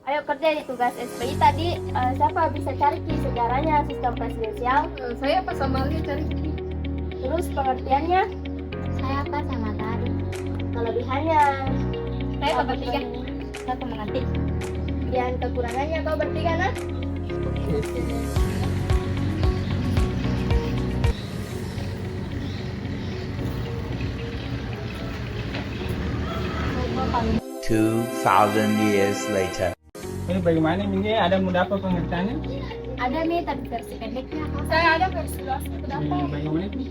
Ayo kerja di tugas SPI tadi, siapa bisa cari Ki sejarahnya sistem presidensial? Saya Pak Samali cari. Terus pengertiannya? Saya Pak sama tadi. Kelebihannya? Saya Pak bertiga. Saya pemenanti. Dan kekurangannya kau bertiga nah? Two 2,000 years later. Ini bagaimana ini ada mudah apa pengertiannya? Ada nih tapi versi pendeknya. Saya ada versi luasnya. Kenapa? Bagaimana itu?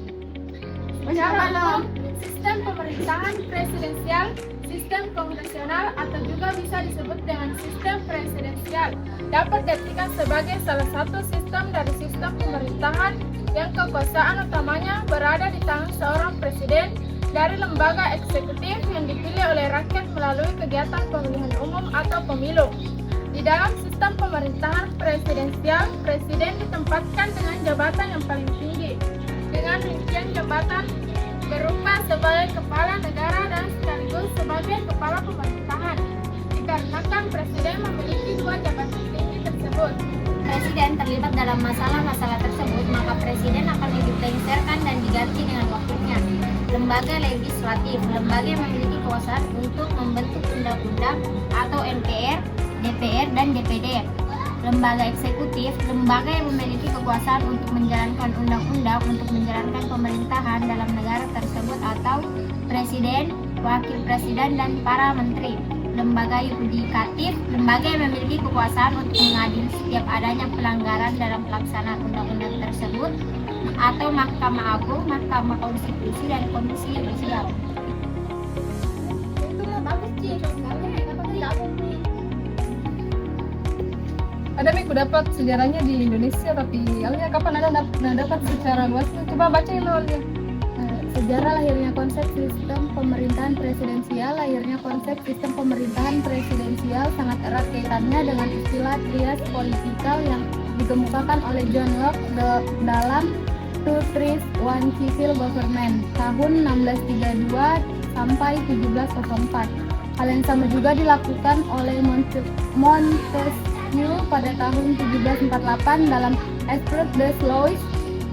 Mencakup sistem pemerintahan presidensial, sistem konvensional atau juga bisa disebut dengan sistem presidensial. Dapat diartikan sebagai salah satu sistem dari sistem pemerintahan yang kekuasaan utamanya berada di tangan seorang presiden dari lembaga eksekutif yang dipilih oleh rakyat melalui kegiatan pemilihan umum atau pemilu. Di dalam sistem pemerintahan presidensial, presiden ditempatkan dengan jabatan yang paling tinggi, dengan rincian jabatan berupa sebagai kepala negara dan sekaligus sebagai kepala pemerintahan. Dikarenakan presiden memiliki dua jabatan tinggi tersebut. Presiden terlibat dalam masalah-masalah tersebut, maka presiden akan dilengsarkan dan diganti dengan wakilnya. Lembaga legislatif, lembaga yang memiliki kekuasaan untuk membentuk undang-undang atau MPR, DPR, dan DPD. Lembaga eksekutif, lembaga yang memiliki kekuasaan untuk menjalankan undang-undang untuk menjalankan pemerintahan dalam negara tersebut atau presiden, wakil presiden, dan para menteri. Lembaga yudikatif, lembaga yang memiliki kekuasaan untuk mengadili setiap adanya pelanggaran dalam pelaksanaan undang-undang tersebut, atau Mahkamah Agung, Mahkamah Konstitusi, dan Komisi Yudisial. Itu mah bagus Ci, kenapa tidak mungkin? Ada nih aku dapat sejarahnya di Indonesia, tapi alnya kapan ada dapat secara luasnya? Coba bacain awalnya. Sejarah lahirnya konsep sistem pemerintahan presidensial. Lahirnya konsep sistem pemerintahan presidensial sangat erat kaitannya dengan istilah trias politikal yang dikemukakan oleh John Locke dalam Two Trees, One Civil Government tahun 1632 sampai 1704. Hal yang sama juga dilakukan oleh Montesquieu pada tahun 1748 dalam Esprit des Lois.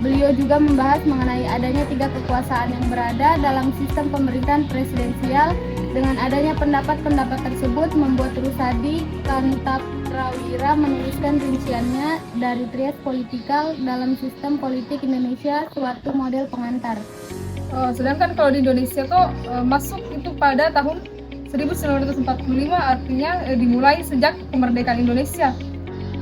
Beliau juga membahas mengenai adanya tiga kekuasaan yang berada dalam sistem pemerintahan presidensial. Dengan adanya pendapat-pendapat tersebut membuat Rusadi Kartaprawira menuliskan rinciannya dari trias politikal dalam sistem politik Indonesia suatu model pengantar. Sedangkan kalau di Indonesia tuh masuk itu pada tahun 1945, artinya dimulai sejak kemerdekaan Indonesia.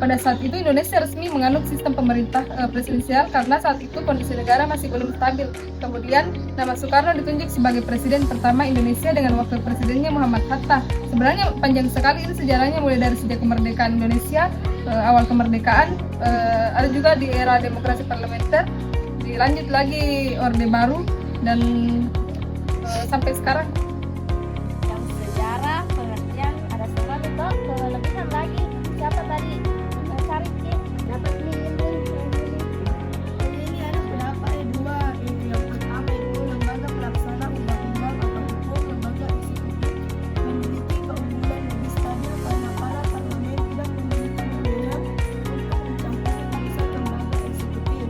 Pada saat itu Indonesia resmi menganut sistem pemerintah presidensial karena saat itu kondisi negara masih belum stabil. Kemudian nama Soekarno ditunjuk sebagai presiden pertama Indonesia dengan wakil presidennya Muhammad Hatta. Sebenarnya panjang sekali ini sejarahnya, mulai dari sejak kemerdekaan Indonesia, awal kemerdekaan, ada juga di era demokrasi parlementer, dilanjut lagi Orde Baru, dan sampai sekarang. Yang sejarah, pengertian, ada semua betul, kelebihan lagi. Siapa tadi? Cari Ci, dapat ini. Ini ada beberapa dua. Ini yang pertama itu lembaga pelaksana undang-undang atau hukum, lembaga eksekutif memiliki keunggulan lebih stabil karena para parlemen tidak memiliki wewenang untuk mencampuri urusan lembaga eksekutif.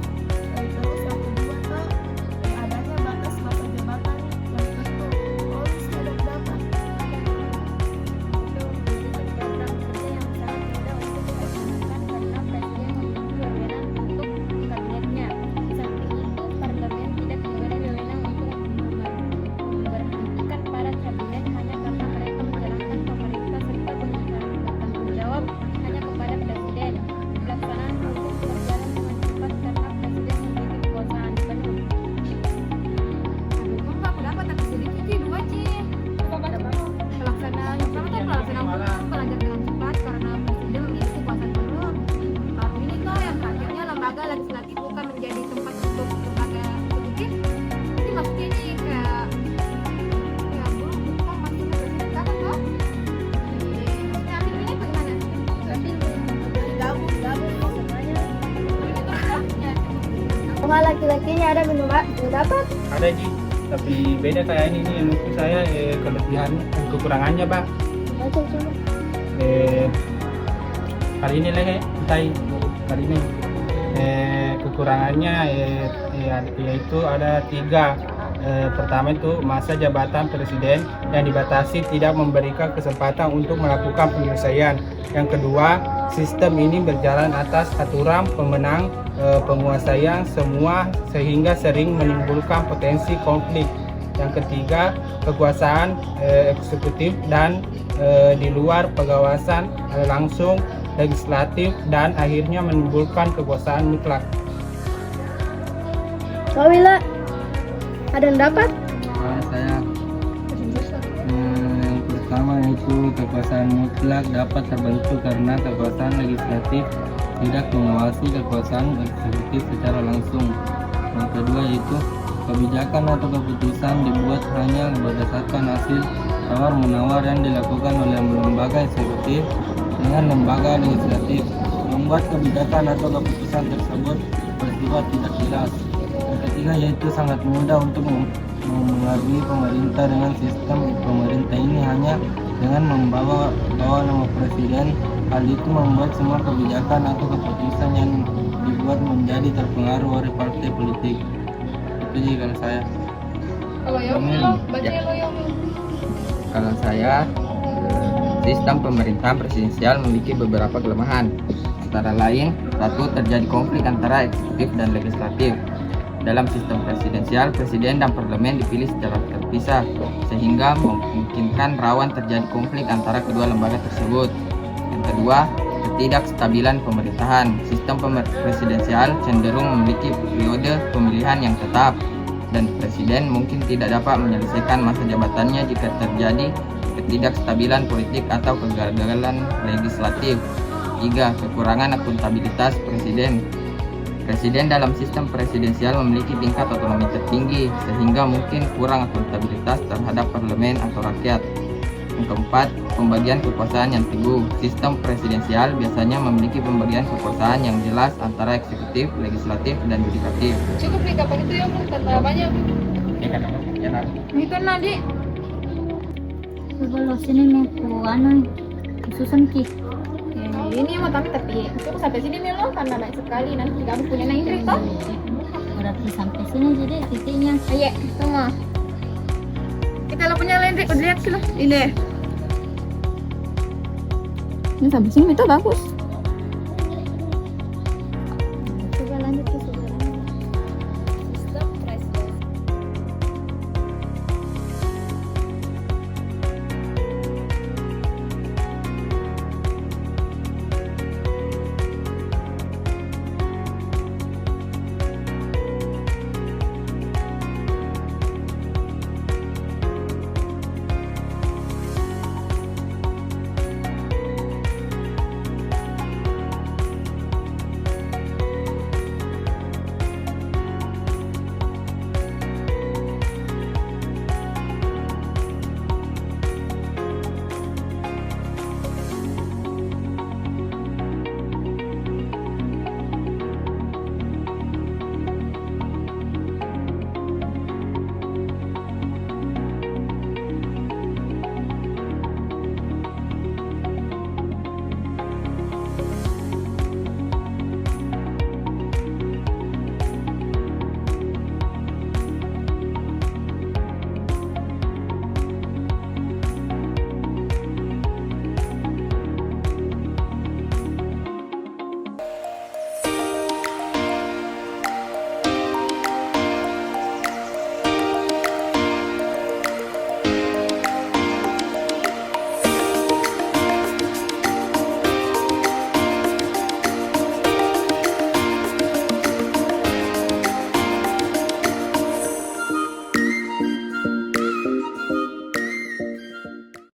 Terus yang kedua adanya batas masa jabatan yang tertentu. Pak, dapat. Ada Ji, tapi beda kayak ini nih menurut saya kelebihan dan kekurangannya Pak. Baca coba. Kali ini lagi kali ini kekurangannya yaitu ada 3. Pertama itu masa jabatan presiden yang dibatasi tidak memberikan kesempatan untuk melakukan penyelesaian. Yang kedua, sistem ini berjalan atas aturan pemenang penguasaan semua sehingga sering menimbulkan potensi konflik. Yang ketiga, kekuasaan eksekutif dan di luar pengawasan langsung legislatif dan akhirnya menimbulkan kekuasaan mutlak. Kau Wila, ada yang dapat? Saya yang pertama yaitu kekuasaan mutlak dapat terbentuk karena kekuasaan legislatif tidak mengawasi kekuasaan eksekutif secara langsung. Yang kedua yaitu kebijakan atau keputusan dibuat hanya berdasarkan hasil tawar-menawar yang dilakukan oleh lembaga eksekutif dengan lembaga legislatif, membuat kebijakan atau keputusan tersebut bersifat tidak jelas. Yang ketiga yaitu sangat mudah untuk mengaruhi pemerintah dengan sistem pemerintah ini hanya dengan membawa nama presiden. Hal itu membuat semua kebijakan atau keputusan yang dibuat menjadi terpengaruh oleh partai politik. Itu sih kalau saya. Kalau Yomi lo, baca lo Yomi. Kalau saya, sistem pemerintahan presidensial memiliki beberapa kelemahan. Antara lain, satu, terjadi konflik antara eksekutif dan legislatif. Dalam sistem presidensial, presiden dan parlemen dipilih secara terpisah, sehingga memungkinkan rawan terjadi konflik antara kedua lembaga tersebut. Yang kedua, ketidakstabilan pemerintahan. Sistem presidensial cenderung memiliki periode pemilihan yang tetap, dan presiden mungkin tidak dapat menyelesaikan masa jabatannya jika terjadi ketidakstabilan politik atau kegagalan legislatif. 3. Kekurangan akuntabilitas presiden. Presiden dalam sistem presidensial memiliki tingkat otonomi tertinggi, sehingga mungkin kurang akuntabilitas terhadap parlemen atau rakyat. Yang keempat, pembagian kekuasaan yang teguh. Sistem presidensial biasanya memiliki pembagian kekuasaan yang jelas antara eksekutif, legislatif, dan yudikatif. Cukup nih kapan itu Yomi, tambah banyak. Itu Nadi. Kalau sini mau ku susun ki. Ini mau tapi cukup sampai sini nih lo karena banyak sekali nanti kamu punya Indri toh. Berarti sampai sini jadi titiknya. Iya, semua. Kita lo punya Indri, udah lihat sih lo. Ini sampai sini itu bagus.